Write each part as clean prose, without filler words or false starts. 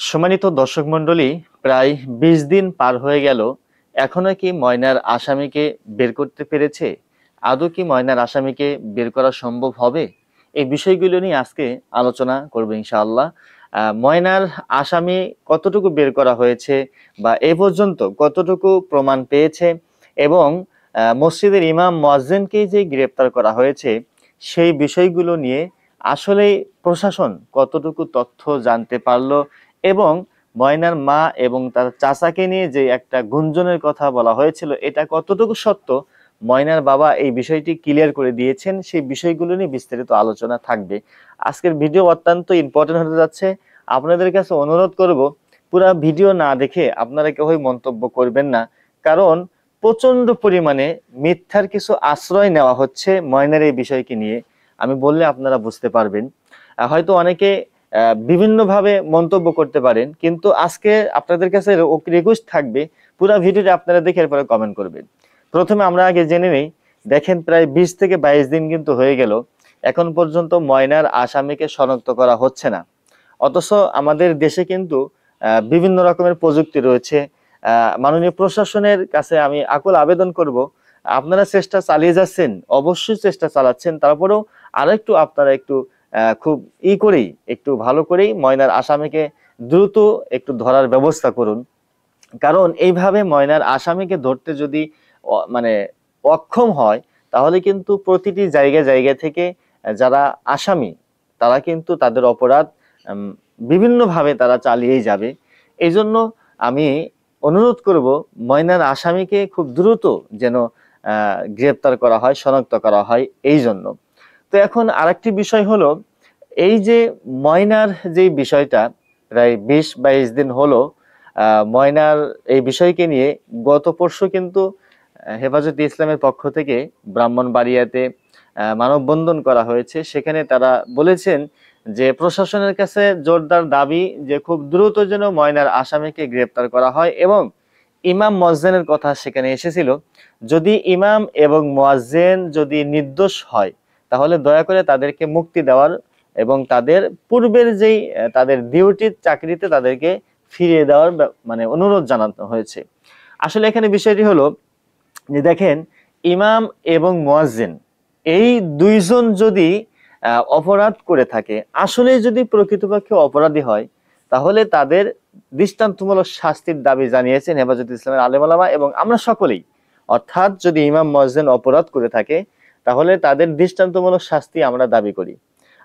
সম্মানিত দর্শক মণ্ডলী, প্রায় ২০ দিন পার হয়ে গেল। এখনো কি ময়নার আসামিকে বের করতে পেরেছে? আদৌ কি ময়নার আসামিকে বের করা সম্ভব হবে? এই বিষয়গুলো নিয়ে আজকে আলোচনা করব ইনশাআল্লাহ। ময়নার আসামি কতটুকু বের করা হয়েছে বা এ পর্যন্ত কতটুকু প্রমাণ পেয়েছে এবং মসজিদের ইমাম মুয়াজ্জিনকে যে গ্রেপ্তার করা হয়েছে সেই বিষয়গুলো নিয়ে আসলে প্রশাসন কতটুকু তথ্য জানতে পারলো এবং ময়নার মা এবং তার চাচাকে নিয়ে যে একটা গুঞ্জনের কথা বলা হয়েছিল এটা কতটুকু সত্য, ময়নার বাবা এই বিষয়টি ক্লিয়ার করে দিয়েছেন। সেই বিষয়গুলো নিয়ে বিস্তারিত আলোচনা থাকবে। আজকের ভিডিও অত্যন্ত ইম্পর্টেন্ট হতে যাচ্ছে। আপনাদের কাছে অনুরোধ করব, পুরা ভিডিও না দেখে আপনারা কেউ মন্তব্য করবেন না, কারণ প্রচন্ড পরিমাণে মিথ্যার কিছু আশ্রয় নেওয়া হচ্ছে ময়নার এই বিষয়কে নিয়ে। আমি বললে আপনারা বুঝতে পারবেন। হয়তো অনেকে বিভিন্নভাবে মন্তব্য করতে পারেন, কিন্তু আজকে আপনাদের কাছে রিকোয়েস্ট থাকবে পুরো ভিডিওটা আপনারা দেখে এরপরে কমেন্ট করবেন। প্রথমে আমরা আগে জেনে নেই, দেখেন প্রায় ২০ থেকে ২২ দিন কিন্তু হয়ে গেল, এখন পর্যন্ত ময়নার আসামিকে শনাক্ত করা হচ্ছে না। অথচ আমাদের দেশে কিন্তু বিভিন্ন রকমের প্রযুক্তি রয়েছে। মাননীয় প্রশাসনের কাছে আমি আকুল আবেদন করব, আপনারা চেষ্টা চালিয়ে যাচ্ছেন, অবশ্যই চেষ্টা চালাচ্ছেন, তারপরেও আরেকটু আপনারা একটু খুব করেই একটু ভালো করেই ময়নার আসামিকে দ্রুত একটু ধরার ব্যবস্থা করুন। কারণ এইভাবে ময়নার আসামিকে ধরতে যদি মানে অক্ষম হয়, তাহলে কিন্তু প্রতিটি জায়গা জায়গা থেকে যারা আসামি তারা কিন্তু তাদের অপরাধ বিভিন্নভাবে তারা চালিয়েই যাবে। এই জন্য আমি অনুরোধ করব, ময়নার আসামিকে খুব দ্রুত যেন গ্রেপ্তার করা হয়, শনাক্ত করা হয়। এই জন্য তো এখন আরেকটি বিষয় হলো, এই যে ময়নার যে বিষয়টা প্রায় ২০-২২ দিন হলো, ময়নার এই বিষয়কে নিয়ে গত পরশু কিন্তু হেফাজতে ইসলামের পক্ষ থেকে ব্রাহ্মণবাড়িয়াতে মানববন্ধন করা হয়েছে। সেখানে তারা বলেছেন যে প্রশাসনের কাছে জোরদার দাবি যে খুব দ্রুত যেন ময়নার আসামিকে গ্রেপ্তার করা হয় এবং ইমাম মুয়াজ্জিনের কথা সেখানে এসেছিল। যদি ইমাম এবং মুয়াজ্জিন যদি নির্দোষ হয়, তাহলে দয়া করে তাদেরকে মুক্তি দেওয়ার এবং তাদের পূর্বের যেই তাদের ডিউটির চাকরিতে তাদেরকে ফিরিয়ে দেওয়ার মানে অনুরোধ জানানো হয়েছে। আসলে এখানে বিষয়টি হলো যে দেখেন, ইমাম এবং মুয়াজ্জিন এই দুইজন যদি অপরাধ করে থাকে, আসলে যদি প্রকৃতপক্ষে অপরাধী হয়, তাহলে তাদের দৃষ্টান্তমূলক শাস্তির দাবি জানিয়েছেন হেফাজতে ইসলামের আলেম ওলামা এবং আমরা সকলেই। অর্থাৎ যদি ইমাম মুয়াজ্জিন অপরাধ করে থাকে, তাহলে তাদের দৃষ্টান্তমূলক শাস্তি আমরা দাবি করি।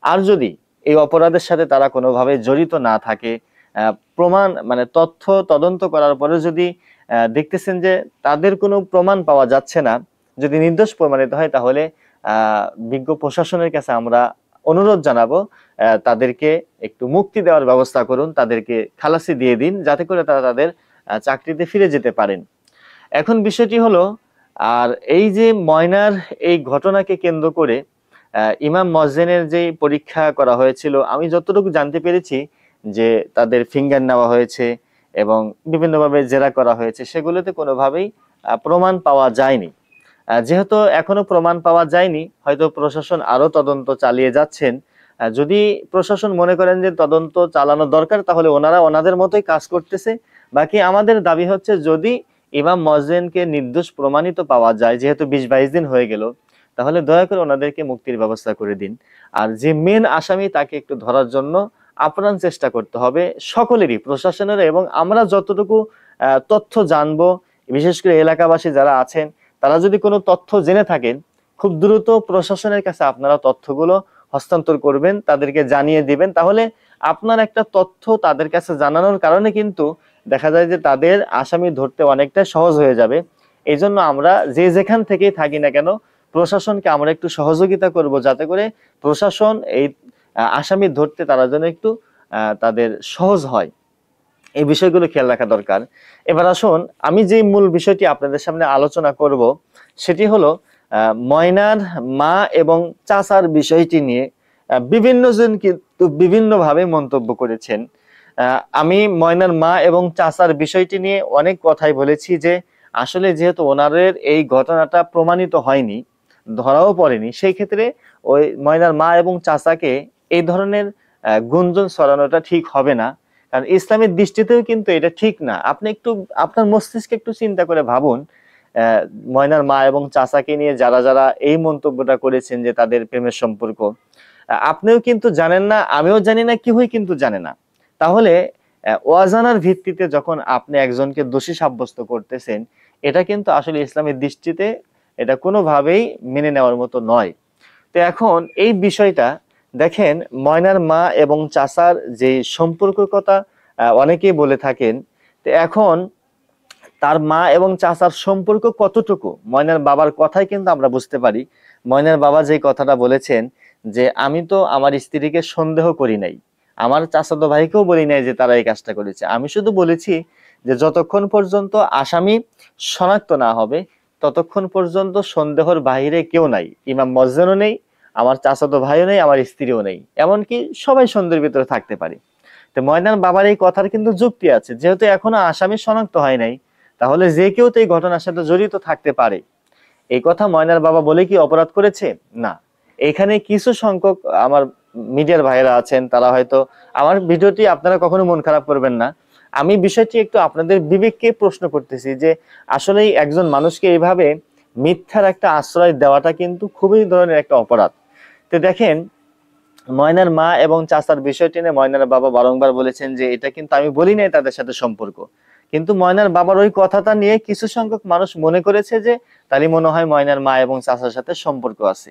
আর যদি এই অপরাধের সাথে তারা কোনোভাবে জড়িত না থাকে, প্রমাণ মানে তথ্য তদন্ত করার পরে যদি দেখতেছেন যে তাদের কোনো প্রমাণ পাওয়া যাচ্ছে না, যদি নির্দোষ প্রমাণিত হয়, তাহলে বিজ্ঞ প্রশাসনের কাছে আমরা অনুরোধ জানাবো, তাদেরকে একটু মুক্তি দেওয়ার ব্যবস্থা করুন, তাদেরকে খালাসি দিয়ে দিন, যাতে করে তারা তাদের চাকরিতে ফিরে যেতে পারেন। এখন বিষয়টি হলো, আর এই যে ময়নার এই ঘটনাকে কেন্দ্র করে ইমাম মুয়াজ্জিনের যে পরীক্ষা করা হয়েছিল, আমি যতটুকু জানতে পেরেছি যে তাদের ফিঙ্গার নেওয়া হয়েছে এবং বিভিন্নভাবে জেরা করা হয়েছে, সেগুলোতে কোনোভাবেই প্রমাণ পাওয়া যায়নি। যেহেতু এখনো প্রমাণ পাওয়া যায়নি, হয়তো প্রশাসন আরো তদন্ত চালিয়ে যাচ্ছেন। যদি প্রশাসন মনে করেন যে তদন্ত চালানো দরকার, তাহলে ওনারা ওনাদের মতোই কাজ করতেছে। বাকি আমাদের দাবি হচ্ছে, যদি ইমাম মুয়াজ্জিনকে নির্দোষ প্রমাণিত পাওয়া যায়, যেহেতু ২০-২২ দিন হয়ে গেল, তাহলে দয়া করে ওনাদেরকে মুক্তির ব্যবস্থা করে দিন। আর যে মেন আসামি, তাকে একটু ধরার জন্য আপ্রাণ চেষ্টা করতে হবে সকলেরই, প্রশাসনের এবং আমরা যতটুকু তথ্য জানবো, বিশেষ করে এলাকাবাসী যারা আছেন, তারা যদি কোনো তথ্য জেনে থাকেন, খুব দ্রুত প্রশাসনের কাছে আপনারা তথ্যগুলো হস্তান্তর করবেন, তাদেরকে জানিয়ে দিবেন। তাহলে আপনার একটা তথ্য তাদের কাছে জানানোর কারণে কিন্তু দেখা যায় যে তাদের আসামি ধরতে অনেকটা সহজ হয়ে যাবে। এই জন্য আমরা যে যেখান থেকেই থাকি না কেন, প্রশাসনকে আমরা একটু সহযোগিতা করব, যাতে করে প্রশাসন এই আসামি ধরতে তারা যেন একটু তাদের সহজ হয়। এই বিষয়গুলো খেয়াল রাখা দরকার। এবার আসুন, আমি যে মূল বিষয়টি আপনাদের সামনে আলোচনা করব, সেটি হলো ময়নার মা এবং চাচার বিষয়টি নিয়ে বিভিন্ন জন কিন্তু বিভিন্নভাবে মন্তব্য করেছেন। আমি ময়নার মা এবং চাচার বিষয়টি নিয়ে অনেক কথাই বলেছি যে আসলে যেহেতু ওনাদের এই ঘটনাটা প্রমাণিত হয়নি, ধরাও পড়েনি, সেই ক্ষেত্রে ওই ময়নার মা এবং চাচাকে এই ধরনের গুঞ্জন ছড়ানোটা ঠিক হবে না। কারণ ইসলামের দৃষ্টিতেও কিন্তু এটা ঠিক না। আপনি একটু আপনার মস্তিষ্কে একটু চিন্তা করে ভাবুন, ময়নার মা এবং চাচাকে নিয়ে যারা যারা এই মন্তব্যটা করেছেন যে তাদের প্রেমের সম্পর্ক, আপনিও কিন্তু জানেন না, আমিও জানি না, কেউই কিন্তু জানে না। তাহলে অজানার ভিত্তিতে যখন আপনি একজনকে দোষী সাব্যস্ত করতেছেন, এটা কিন্তু আসলে ইসলামের দৃষ্টিতে এটা কোনোভাবেই মেনে নেওয়ার মতো নয়। তো এখন এই বিষয়টা দেখেন, ময়নার মা এবং চাচার যে সম্পর্কের কথা অনেকেই বলে থাকেন। তো এখন তার মা এবং চাচার সম্পর্ক কতটুকু ময়নার বাবার কথাই কিন্তু আমরা বুঝতে পারি। ময়নার বাবা যে কথাটা বলেছেন যে আমি তো আমার স্ত্রীকে সন্দেহ করি নাই, আমার চাচাতো ভাইকেও বলি নাই যে তারা এই কাজটা করেছে, আমি শুধু বলেছি যে যতক্ষণ পর্যন্ত আসামি শনাক্ত না হবে ততক্ষণ পর্যন্ত সন্দেহর বাহিরে কেউ নাই, ইমাম মজ্জেনও নেই, আমার চাচাতো ভাইও নেই, আমার স্ত্রীও নেই, এমনকি সবাই সন্দেহের ভিতরে থাকতে পারে। তো ময়নার বাবার এই কথার কিন্তু যুক্তি আছে, যেহেতু এখনো আসামি শনাক্ত হয় নাই, তাহলে যে কেউ তো এই ঘটনার সাথে জড়িত থাকতে পারে। এই কথা ময়নার বাবা বলে কি অপরাধ করেছে? না। এখানে কিছু সংখ্যক আমার মিডিয়ার ভাইরা আছেন, তারা হয়তো আমার ভিডিওটি আপনারা কখনো মন খারাপ করবেন না, আমি বিষয়টি একটু আপনাদের বিবেককে প্রশ্ন করতেছি যে আসলেই একজন মানুষকে এইভাবে মিথ্যার একটা আশ্রয় দেওয়াটা কিন্তু খুবই ধরনের একটা অপরাধ। তো দেখেন, ময়নার মা এবং চাচার বিষয়টি নিয়ে ময়নার বাবা বারংবার বলেছেন যে এটা কিন্তু আমি বলি নাই তাদের সাথে সম্পর্ক, কিন্তু ময়নার বাবার ওই কথাটা নিয়ে কিছু সংখ্যক মানুষ মনে করেছে যে তারই মনে হয় ময়নার মা এবং চাচার সাথে সম্পর্ক আছে।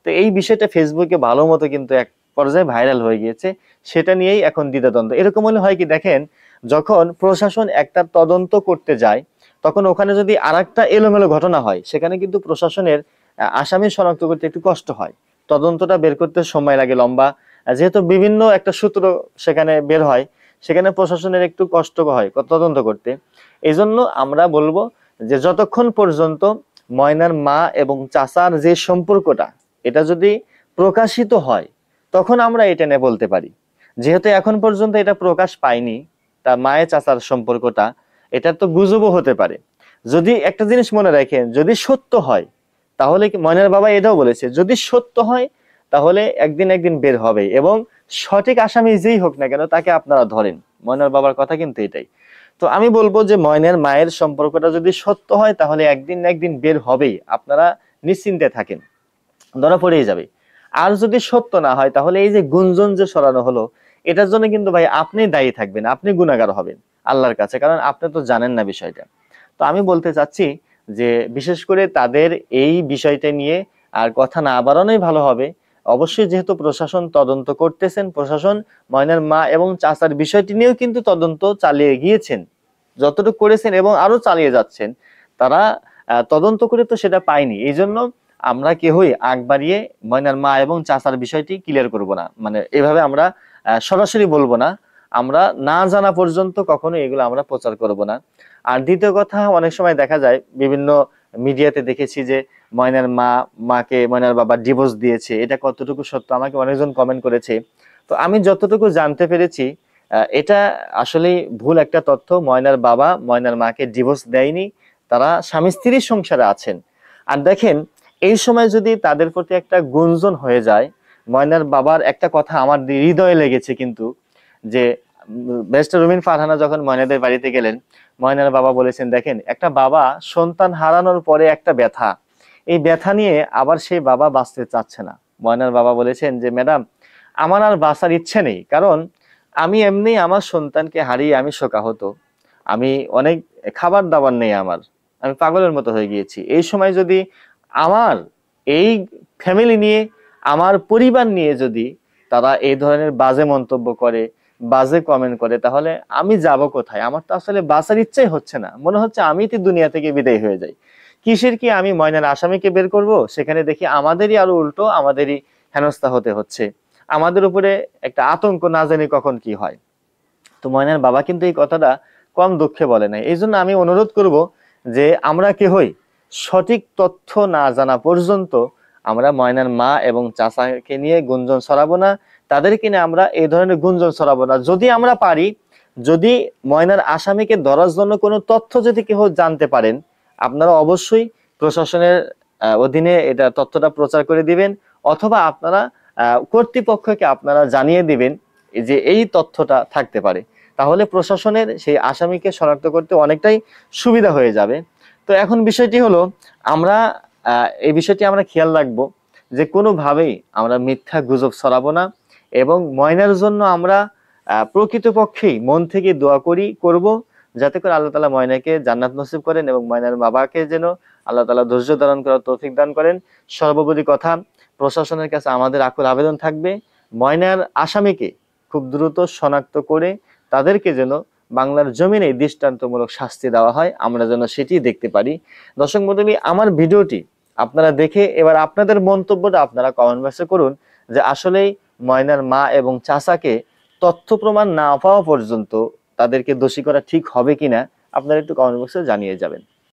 তো এই বিষয়টা ফেসবুকে ভালো মতো কিন্তু এক পর্যায়ে ভাইরাল হয়ে গিয়েছে, সেটা নিয়েই এখন দ্বিধাদ্বন্দ্ব। এরকম হলে হয় কি দেখেন, যখন প্রশাসন একটা তদন্ত করতে যায় তখন ওখানে যদি আরেকটা এলোমেলো ঘটনা হয়, সেখানে কিন্তু প্রশাসনের আসামি শনাক্ত করতে একটু কষ্ট হয়, তদন্তটা বের করতে সময় লাগে লম্বা, যেহেতু বিভিন্ন একটা সূত্র সেখানে বের হয়, সেখানে প্রশাসনের একটু কষ্ট হয় তদন্ত করতে। এই জন্য আমরা বলবো যে যতক্ষণ পর্যন্ত ময়নার মা এবং চাচার যে সম্পর্কটা এটা যদি প্রকাশিত হয় তখন আমরা এটা নিয়ে বলতে পারি। যেহেতু এখন পর্যন্ত এটা প্রকাশ পায়নি, তা মায়ের চাচার সম্পর্কটা, এটা তো গুজবও হতে পারে। যদি একটা জিনিস মনে রাখেন, যদি সত্য হয় তাহলে কি, ময়নার বাবা এটাও বলেছে যদি সত্য হয় তাহলে একদিন একদিন বের হবে, এবং সঠিক আসামি যেই হোক না কেন তাকে আপনারা ধরেন। ময়নার বাবার কথা কিন্তু এটাই। তো আমি বলবো যে ময়নার মায়ের সম্পর্কটা যদি সত্য হয় তাহলে একদিন না একদিন বের হবেই, আপনারা নিশ্চিন্তে থাকেন, ধরা পড়েই যাবে। আর যদি সত্য না হয় তাহলে এই যে গুঞ্জন যে ছড়ানো হলো, এটার জন্য কিন্তু ভাই আপনি দায়ী থাকবেন, আপনি গুনাহগার হবেন আল্লাহর কাছে, কারণ আপনি তো জানেন না বিষয়টা। তো আমি বলতে চাচ্ছি যে বিশেষ করে তাদের এই বিষয়টা নিয়ে আর কথা না বাড়ানোই ভালো হবে। অবশ্যই যেহেতু প্রশাসন তদন্ত করতেছেন, প্রশাসন ময়নার মা এবং চাচার বিষয়টি নিয়েও কিন্তু তদন্ত চালিয়ে গিয়েছেন, যতটুকু করেছেন এবং আরো চালিয়ে যাচ্ছেন। তারা তদন্ত করে তো সেটা পায়নি, এই জন্য আমরা কেউই আগ বাড়িয়ে ময়নার মা এবং চাচার বিষয়টি ক্লিয়ার করব না, মানে এভাবে আমরা সরাসরি বলবো না, আমরা না জানা পর্যন্ত কখনো এগুলো আমরা প্রচার করব না। আর দ্বিতীয় কথা, অনেক সময় দেখা যায় বিভিন্ন মিডিয়াতে দেখেছি যে ময়নার বাবা ডিভোর্স দিয়েছে, এটা কতটুকু সত্য আমাকে অনেকজন কমেন্ট করেছে। তো আমি যতটুকু জানতে পেরেছি এটা আসলে ভুল একটা তথ্য, ময়নার বাবা ময়নার মাকে ডিভোর্স দেয়নি, তারা স্বামী স্ত্রীর সংসারে আছেন। আর দেখেন, এই সময় যদি তাদের প্রতি একটা গুঞ্জন হয়ে যায়, ময়নার বাবার একটা কথা আমার হৃদয়ে লেগেছে কিন্তু, যে ব্যারিস্টার রুমিন ফারহানা যখন ময়নাদের বাড়িতে গেলেন, ময়নার বাবা বলেছেন দেখেন, একটা বাবা সন্তান হারানোর পরে একটা ব্যথা, এই ব্যথা নিয়ে আবার সেই বাবা বাঁচতে চাচ্ছে না। ময়নার বাবা বলেছেন যে ম্যাডাম, আমার আর বাঁচার ইচ্ছে নেই, কারণ আমি এমনি আমার সন্তানকে হারিয়ে আমি শোকাহত, আমি অনেক খাবার দাবার নেই আমার, আমি পাগলের মতো হয়ে গিয়েছি। এই সময় যদি আমার এই ফ্যামিলি নিয়ে, আমার পরিবার নিয়ে যদি তারা এই ধরনের বাজে মন্তব্য করে, বাজে কমেন্ট করে, তাহলে আমি যাব কোথায়? আমার তো আসলে বাঁচার ইচ্ছাই হচ্ছে না, মনে হচ্ছে আমি তো দুনিয়া থেকে বিদায় হয়ে যাই। কিসের কি আমি ময়নার আসামিকে বের করব, সেখানে দেখি আমাদেরই আরো উল্টো, আমাদেরই হেনস্থা হতে হচ্ছে, আমাদের উপরে একটা আতঙ্ক, না জানি কখন কি হয়। তো ময়নার বাবা কিন্তু এই কথাটা কম দুঃখে বলে নাই। এই জন্য আমি অনুরোধ করব যে আমরা কেহই সঠিক তথ্য না জানা পর্যন্ত আমরা ময়নার মা এবং চাচাকে নিয়ে গুঞ্জন ছড়াবো না, তাদেরকে নিয়ে আমরা এই ধরনের গুঞ্জন ছড়াবো না। যদি আমরা পারি, যদি ময়নার আসামিকে ধরার জন্য কোনো তথ্য যদি কেউ জানতে পারেন, আপনারা অবশ্যই প্রশাসনের অধীনে এটা তথ্যটা প্রচার করে দিবেন, অথবা আপনারা কর্তৃপক্ষকে আপনারা জানিয়ে দিবেন যে এই তথ্যটা থাকতে পারে। তাহলে প্রশাসনের সেই আসামিকে শনাক্ত করতে অনেকটাই সুবিধা হয়ে যাবে। তো এখন বিষয়টি হলো, আমরা এই বিষয়টি আমরা খেয়াল রাখবো যে কোনোভাবেই আমরা মিথ্যা গুজব ছড়াবো না, এবং ময়নার জন্য আমরা প্রকৃতপক্ষেই মন থেকে দোয়া করব, যাতে করে আল্লাহ তাআলা ময়নাকে জান্নাত নসিব করেন এবং ময়নার বাবাকে যেন আল্লাহ তাআলা ধৈর্য ধারণ করার তৌফিক দান করেন। সর্বোপরি কথা, প্রশাসনের কাছে আমাদের আকুল আবেদন থাকবে, ময়নার আসামিকে খুব দ্রুত শনাক্ত করে তাদেরকে যেন বাংলার জমিনে দৃষ্টান্তমূলক শাস্তি দেওয়া হয়, আমরা যেন সেটি দেখতে পারি। দর্শক মণ্ডলী, আমার ভিডিওটি আপনারা দেখে এবার আপনাদের মন্তব্যটা আপনারা কমেন্ট বক্সে করুন, যে আসলেই ময়নার মা এবং চাচাকে তথ্য প্রমাণ না পাওয়া পর্যন্ত তাদেরকে দোষী করা ঠিক হবে কিনা, আপনারা একটু কমেন্ট বক্সে জানিয়ে যাবেন।